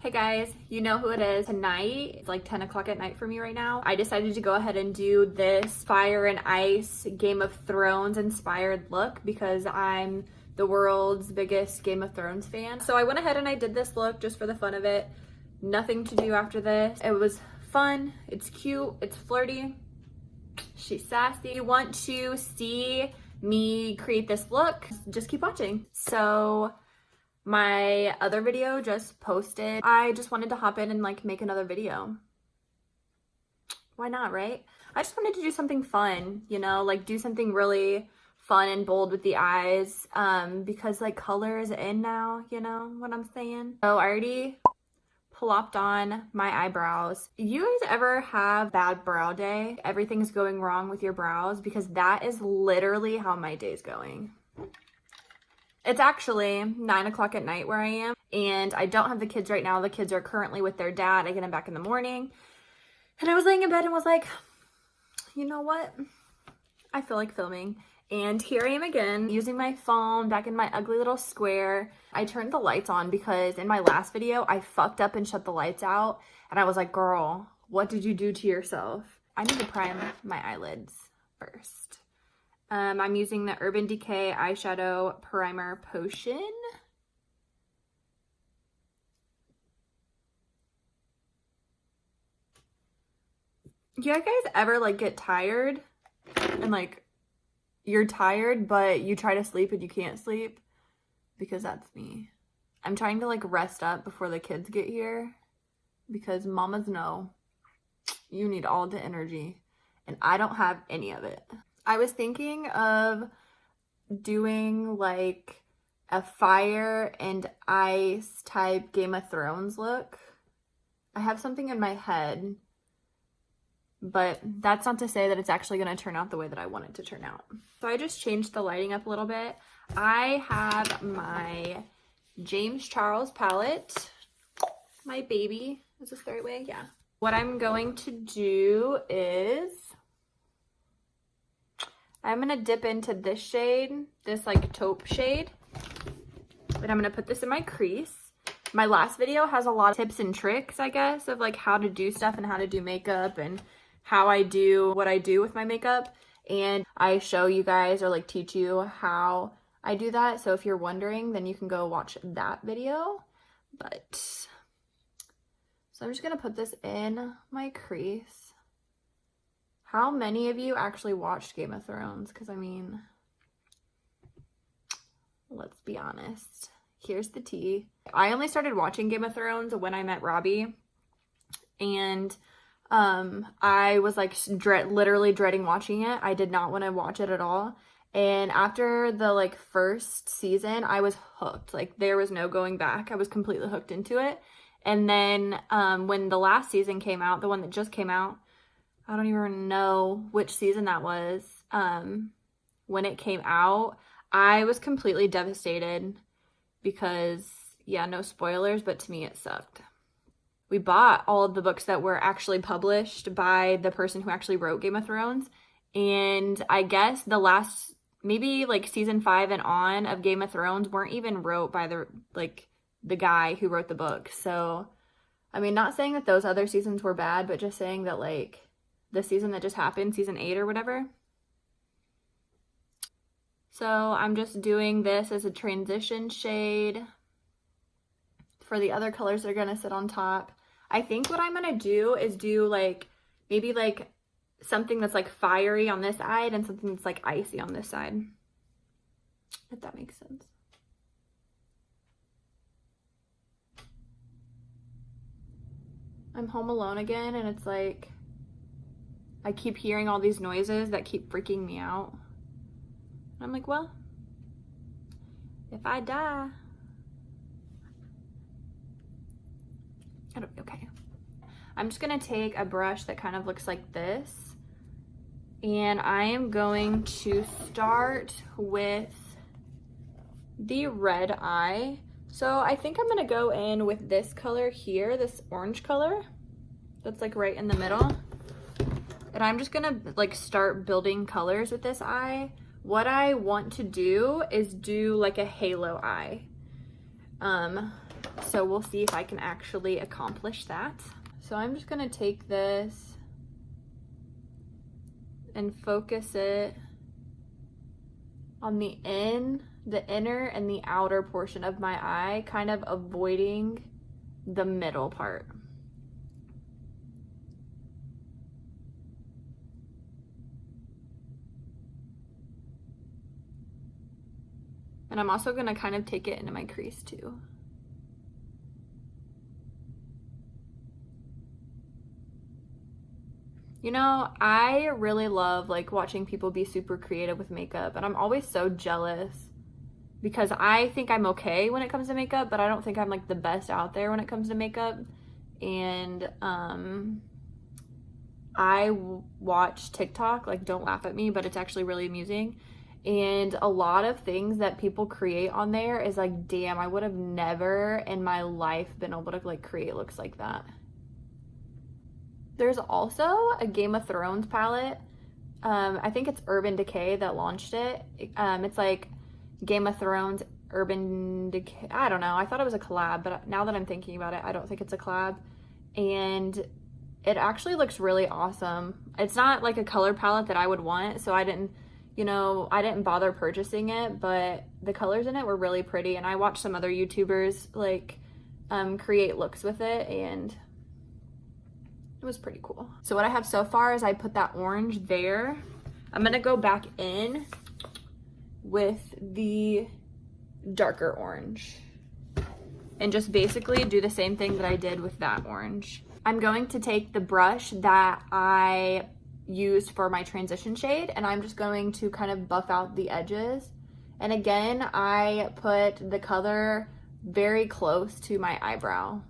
Hey guys, you know who it is. Tonight, it's like 10 o'clock at night for me right now. I decided to go ahead and do this Fire and Ice Game of Thrones inspired look because I'm the world's biggest Game of Thrones fan. So I went ahead and I did this look just for the fun of it. Nothing to do after this. It was fun, it's cute, it's flirty, she's sassy. If you want to see me create this look, just keep watching. So my other video just posted. I just wanted to hop in and like make another video. Why not, right? I just wanted to do something fun, you know, like do something really fun and bold with the eyes, because like color is in now, you know what I'm saying? So I already plopped on my eyebrows. You guys ever have bad brow day? Everything's going wrong with your brows? Because that is literally how my day's going. It's actually 9 o'clock at night where I am, and I don't have the kids right now. The kids are currently with their dad. I get them back in the morning. And I was laying in bed and was like, you know what? I feel like filming. And here I am again, using my phone back in my ugly little square. I turned the lights on because in my last video, I fucked up and shut the lights out. And I was like, girl, what did you do to yourself? I need to prime my eyelids first. I'm using the Urban Decay Eyeshadow Primer Potion. You guys ever like get tired and like you're tired but you try to sleep and you can't sleep? Because that's me. I'm trying to like rest up before the kids get here because mamas know you need all the energy and I don't have any of it. I was thinking of doing like a fire and ice type Game of Thrones look. I have something in my head, but that's not to say that it's actually going to turn out the way that I want it to turn out. So I just changed the lighting up a little bit. I have my James Charles palette, my baby. Is this the right way? Yeah. What I'm going to do is I'm going to dip into this shade, this like taupe shade, and I'm going to put this in my crease. My last video has a lot of tips and tricks, I guess, of like how to do stuff and how to do makeup and how I do what I do with my makeup. And I show you guys or like teach you how I do that. So if you're wondering, then you can go watch that video. But, so I'm just going to put this in my crease. How many of you actually watched Game of Thrones? Because, I mean, let's be honest. Here's the tea. I only started watching Game of Thrones when I met Robbie. And I was, like, literally dreading watching it. I did not want to watch it at all. And after the, like, first season, I was hooked. Like, there was no going back. I was completely hooked into it. And then when the last season came out, the one that just came out, I don't even know which season that was. When it came out, I was completely devastated because, yeah, no spoilers, but to me it sucked. We bought all of the books that were actually published by the person who actually wrote Game of Thrones. And I guess the last, maybe like season 5 and on of Game of Thrones weren't even wrote by the guy who wrote the book. So, I mean, not saying that those other seasons were bad, but just saying that like, the season that just happened, season 8 or whatever. So I'm just doing this as a transition shade for the other colors that are going to sit on top. I think what I'm going to do is do like, maybe like something that's like fiery on this side and something that's like icy on this side. If that makes sense. I'm home alone again and it's like, I keep hearing all these noises that keep freaking me out. I'm like, well, if I die, it'll be okay. I'm just gonna take a brush that kind of looks like this, and I am going to start with the red eye. So I think I'm gonna go in with this color here, this orange color that's like right in the middle. And I'm just gonna like start building colors with this eye. What I want to do is do like a halo eye. So we'll see if I can actually accomplish that. So I'm just gonna take this and focus it on the inner and the outer portion of my eye, kind of avoiding the middle part. And I'm also gonna kind of take it into my crease too. You know, I really love like watching people be super creative with makeup, and I'm always so jealous because I think I'm okay when it comes to makeup, but I don't think I'm like the best out there when it comes to makeup. And I watch TikTok, like don't laugh at me, but it's actually really amusing. And a lot of things that people create on there is like, damn, I would have never in my life been able to like create looks like that. There's also a Game of Thrones palette. I think it's Urban Decay that launched it. It's like Game of Thrones Urban Decay. I don't know. I thought it was a collab, but now that I'm thinking about it, I don't think it's a collab. And it actually looks really awesome. It's not like a color palette that I would want, so I didn't bother purchasing it, but the colors in it were really pretty. And I watched some other YouTubers like create looks with it, and it was pretty cool. So what I have so far is I put that orange there. I'm gonna go back in with the darker orange and just basically do the same thing that I did with that orange. I'm going to take the brush that I used for my transition shade, and I'm just going to kind of buff out the edges. And again, I put the color very close to my eyebrow,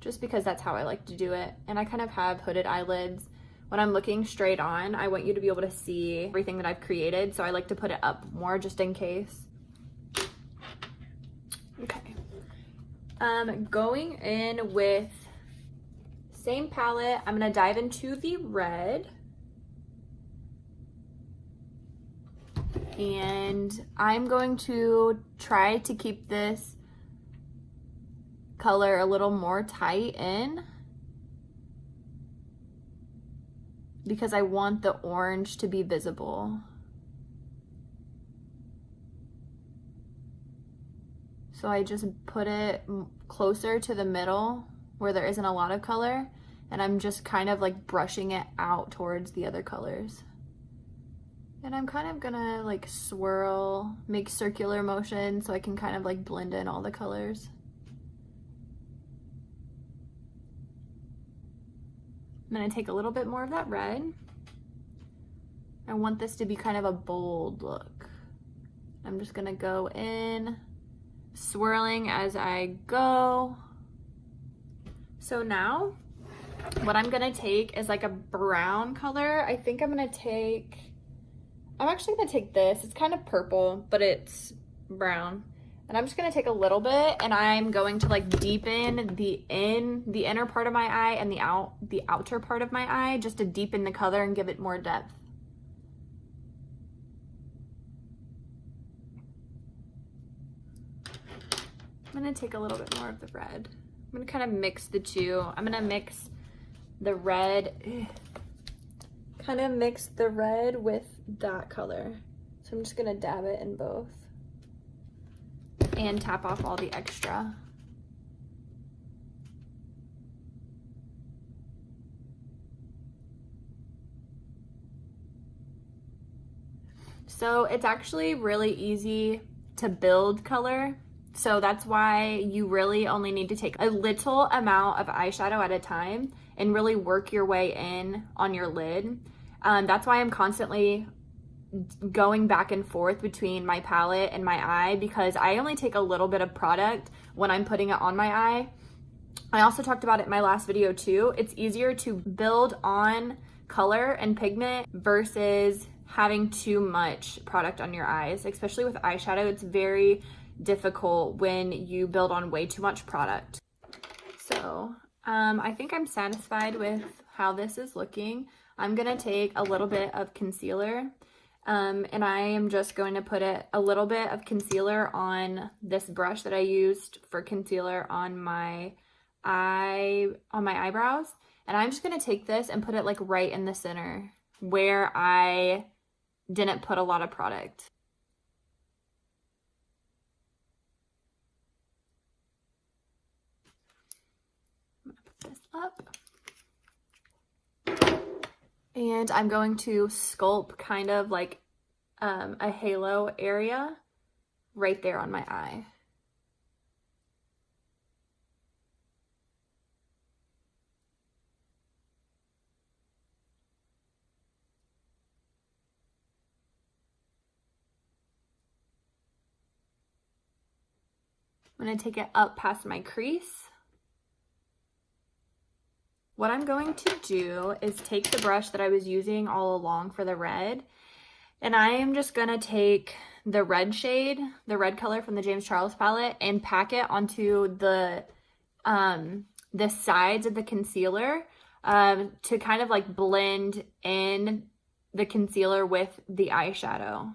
just because that's how I like to do it. And I kind of have hooded eyelids. When I'm looking straight on, I want you to be able to see everything that I've created, so I like to put it up more just in case. Okay. Going in with same palette, I'm gonna dive into the red. And I'm going to try to keep this color a little more tight in because I want the orange to be visible. So I just put it closer to the middle where there isn't a lot of color, and I'm just kind of like brushing it out towards the other colors. And I'm kind of gonna like swirl, make circular motion so I can kind of like blend in all the colors. I'm gonna take a little bit more of that red. I want this to be kind of a bold look. I'm just gonna go in, swirling as I go. So now what I'm gonna take is like a brown color. I think I'm actually gonna take this. It's kind of purple, but it's brown. And I'm just gonna take a little bit, and I'm going to like deepen the inner part of my eye and the outer part of my eye, just to deepen the color and give it more depth. I'm gonna take a little bit more of the red. I'm gonna kind of mix the two. I'm gonna mix the red, kind of mix the red with that color. So I'm just gonna dab it in both and tap off all the extra. So it's actually really easy to build color. So that's why you really only need to take a little amount of eyeshadow at a time and really work your way in on your lid. That's why I'm constantly going back and forth between my palette and my eye, because I only take a little bit of product when I'm putting it on my eye. I also talked about it in my last video too. It's easier to build on color and pigment versus having too much product on your eyes, especially with eyeshadow. It's very difficult when you build on way too much product. So I think I'm satisfied with how this is looking. I'm gonna take a little bit of concealer, And I am just going to put a little bit of concealer on this brush that I used for concealer on my eyebrows. And I'm just going to take this and put it like right in the center where I didn't put a lot of product. I'm gonna put this up. And I'm going to sculpt kind of like a halo area right there on my eye. I'm going to take it up past my crease. What I'm going to do is take the brush that I was using all along for the red, and I am just going to take the red shade, the red color from the James Charles palette, and pack it onto the sides of the concealer to kind of like blend in the concealer with the eyeshadow.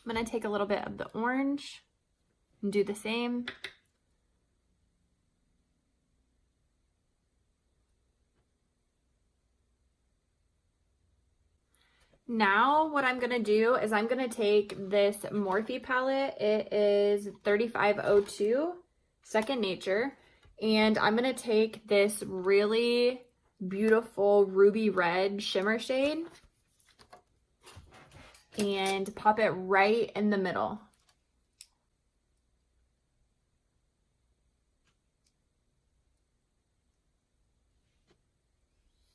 I'm going to take a little bit of the orange and do the same. Now what I'm going to do is I'm going to take this Morphe palette. It is 3502 Second Nature. And I'm going to take this really beautiful ruby red shimmer shade and pop it right in the middle.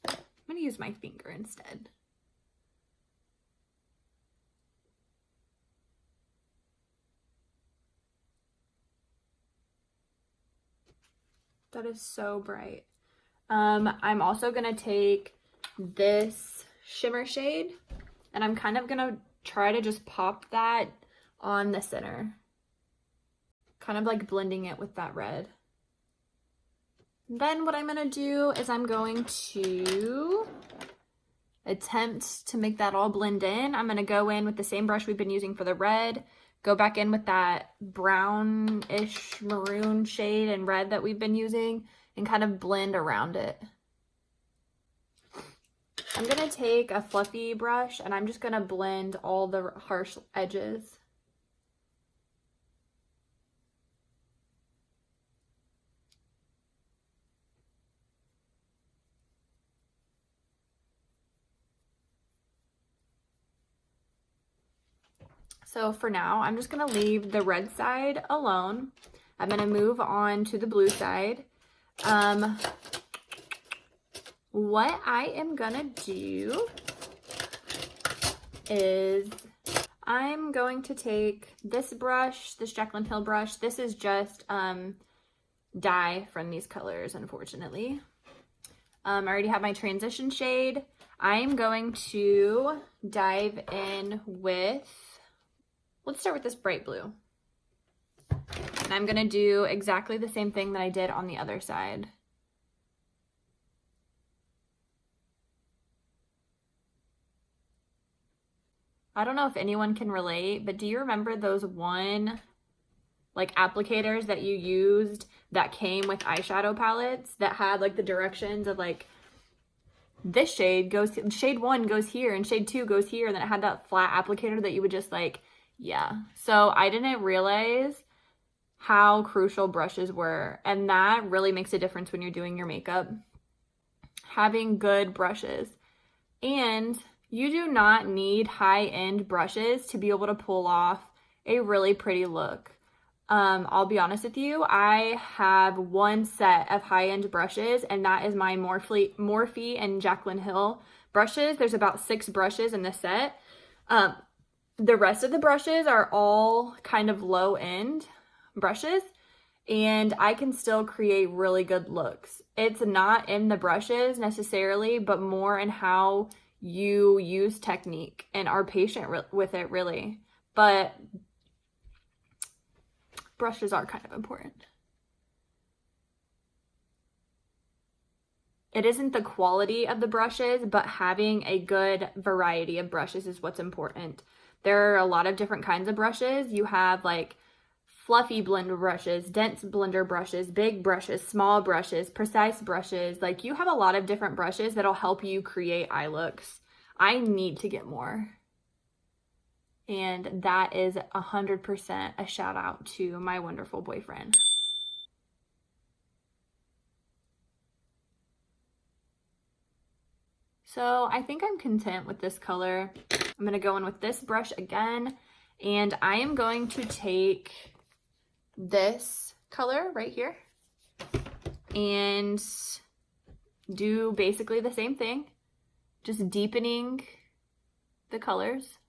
I'm going to use my finger instead. That is so bright. I'm also going to take this shimmer shade and I'm kind of going to try to just pop that on the center. Kind of like blending it with that red. Then what I'm going to do is I'm going to attempt to make that all blend in. I'm going to go in with the same brush we've been using for the red, go back in with that brownish maroon shade and red that we've been using and kind of blend around it. I'm going to take a fluffy brush and I'm just going to blend all the harsh edges. So for now, I'm just going to leave the red side alone. I'm going to move on to the blue side. What I am gonna do is I'm going to take this brush, this Jaclyn Hill brush. This is just dye from these colors, unfortunately. I already have my transition shade. I'm going to dive in with, let's start with this bright blue. And I'm gonna do exactly the same thing that I did on the other side. I don't know if anyone can relate, but do you remember those one like applicators that you used that came with eyeshadow palettes that had like the directions of like this shade goes, shade 1 goes here and shade 2 goes here, and then it had that flat applicator that you would just like, yeah. So I didn't realize how crucial brushes were, and that really makes a difference when you're doing your makeup. Having good brushes. And you do not need high-end brushes to be able to pull off a really pretty look. I'll be honest with you, I have one set of high-end brushes, and that is my Morphe and Jaclyn Hill brushes. There's about 6 brushes in the set. The rest of the brushes are all kind of low-end brushes, and I can still create really good looks. It's not in the brushes necessarily, but more in how you use technique and are patient with it, really. but brushes are kind of important. It isn't the quality of the brushes, but having a good variety of brushes is what's important. There are a lot of different kinds of brushes. You have like fluffy blender brushes, dense blender brushes, big brushes, small brushes, precise brushes. Like you have a lot of different brushes that'll help you create eye looks. I need to get more. And that is 100% a shout out to my wonderful boyfriend. So I think I'm content with this color. I'm gonna go in with this brush again, and I am going to take this color right here and do basically the same thing, just deepening the colors.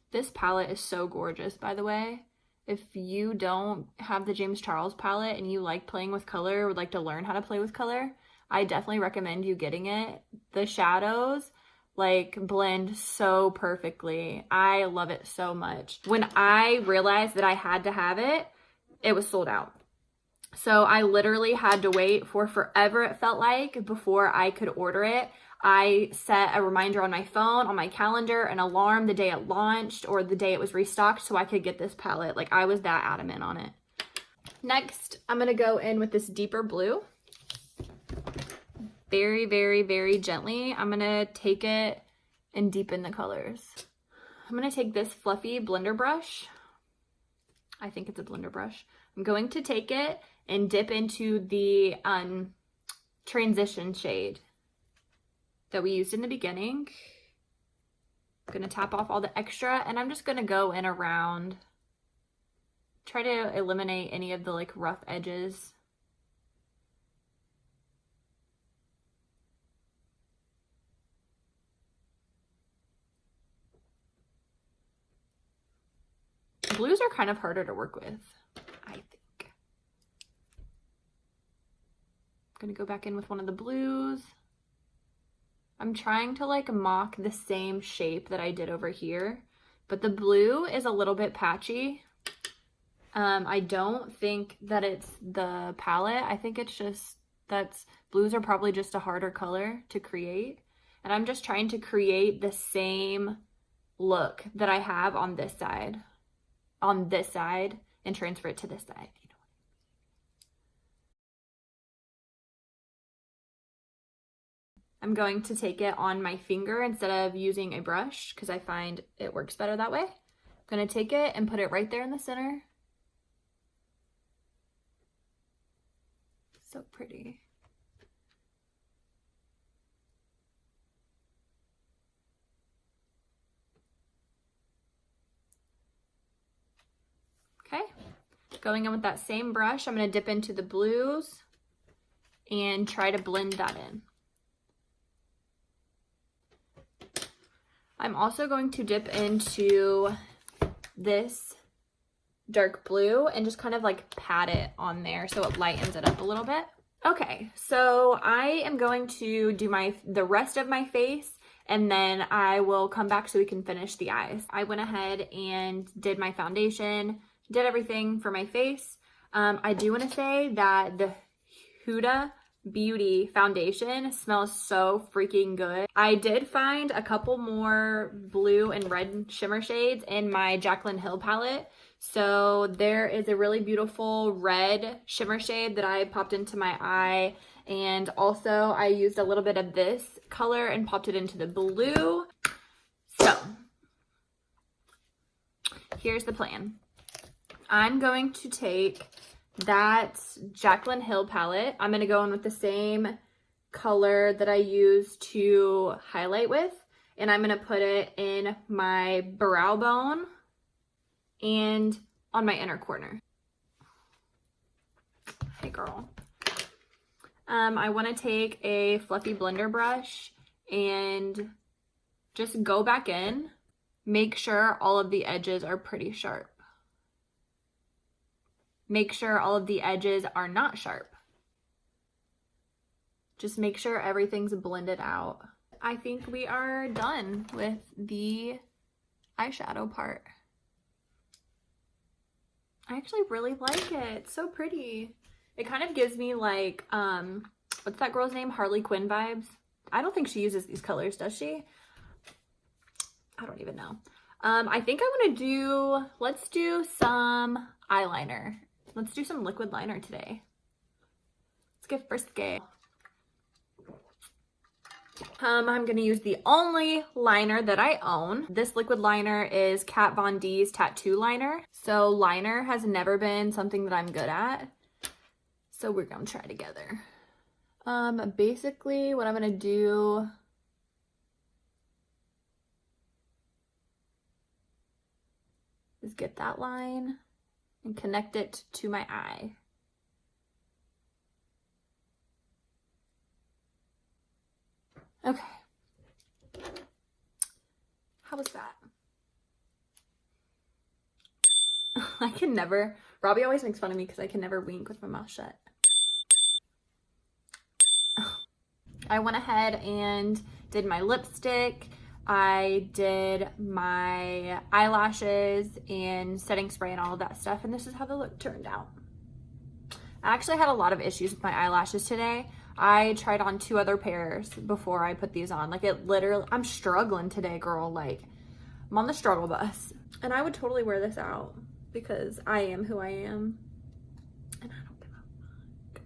This palette is so gorgeous, by the way. If you don't have the James Charles palette and you like playing with color, would like to learn how to play with color, I definitely recommend you getting it. The shadows like blend so perfectly. I love it so much. When I realized that I had to have it, it was sold out. So I literally had to wait for forever, it felt like, before I could order it. I set a reminder on my phone, on my calendar, an alarm the day it launched or the day it was restocked so I could get this palette. Like I was that adamant on it. Next, I'm gonna go in with this deeper blue. Very, very, very gently, I'm gonna take it and deepen the colors. I'm gonna take this fluffy blender brush. I think it's a blender brush. I'm going to take it and dip into the transition shade that we used in the beginning. I'm gonna tap off all the extra, and I'm just gonna go in around, try to eliminate any of the like rough edges. Blues are kind of harder to work with, I think. I'm gonna go back in with one of the blues. I'm trying to like mock the same shape that I did over here, but the blue is a little bit patchy. I don't think that it's the palette. I think it's just blues are probably just a harder color to create. And I'm just trying to create the same look that I have on this side, and transfer it to this side. I'm going to take it on my finger instead of using a brush because I find it works better that way. I'm going to take it and put it right there in the center. So pretty. Okay, going in with that same brush, I'm going to dip into the blues and try to blend that in. I'm also going to dip into this dark blue and just kind of like pat it on there so it lightens it up a little bit. Okay, so I am going to do the rest of my face, and then I will come back so we can finish the eyes. I went ahead and did my foundation, did everything for my face. I do want to say that the HudaBeauty foundation smells so freaking good. I did find a couple more blue and red shimmer shades in my Jaclyn Hill palette. So there is a really beautiful red shimmer shade that I popped into my eye, and also I used a little bit of this color and popped it into the blue. So here's the plan. I'm going to take that Jaclyn Hill palette. I'm going to go in with the same color that I used to highlight with, and I'm going to put it in my brow bone and on my inner corner. Hey girl. I want to take a fluffy blender brush and just go back in. Make sure all of the edges are pretty sharp. Make sure all of the edges are not sharp. Just make sure everything's blended out. I think we are done with the eyeshadow part. I actually really like it. It's so pretty. It kind of gives me like, what's that girl's name? Harley Quinn vibes. I don't think she uses these colors, does she? I don't even know. I think I want to do, let's do some eyeliner. Let's do some liquid liner today. Let's get frisky. I'm going to use the only liner that I own. This liquid liner is Kat Von D's Tattoo Liner. So liner has never been something that I'm good at. So we're going to try together. Basically what I'm going to do is get that line and connect it to my eye. Okay. How was that? I can never, Robbie always makes fun of me because I can never wink with my mouth shut. I went ahead and did my lipstick. I did my eyelashes and setting spray and all of that stuff. And this is how the look turned out. I actually had a lot of issues with my eyelashes today. I tried on 2 other pairs before I put these on. Like it literally, I'm struggling today, girl. Like I'm on the struggle bus. And I would totally wear this out because I am who I am. And I don't give a fuck.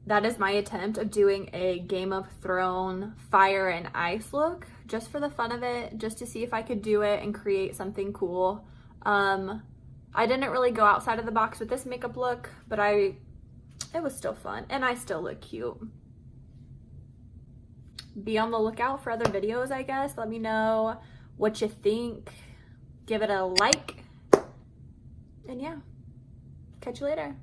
That is my attempt of doing a Game of Thrones fire and ice look just for the fun of it, just to see if I could do it and create something cool. I didn't really go outside of the box with this makeup look, but it was still fun and I still look cute. Be on the lookout for other videos, I guess. Let me know what you think. Give it a like. And yeah, catch you later.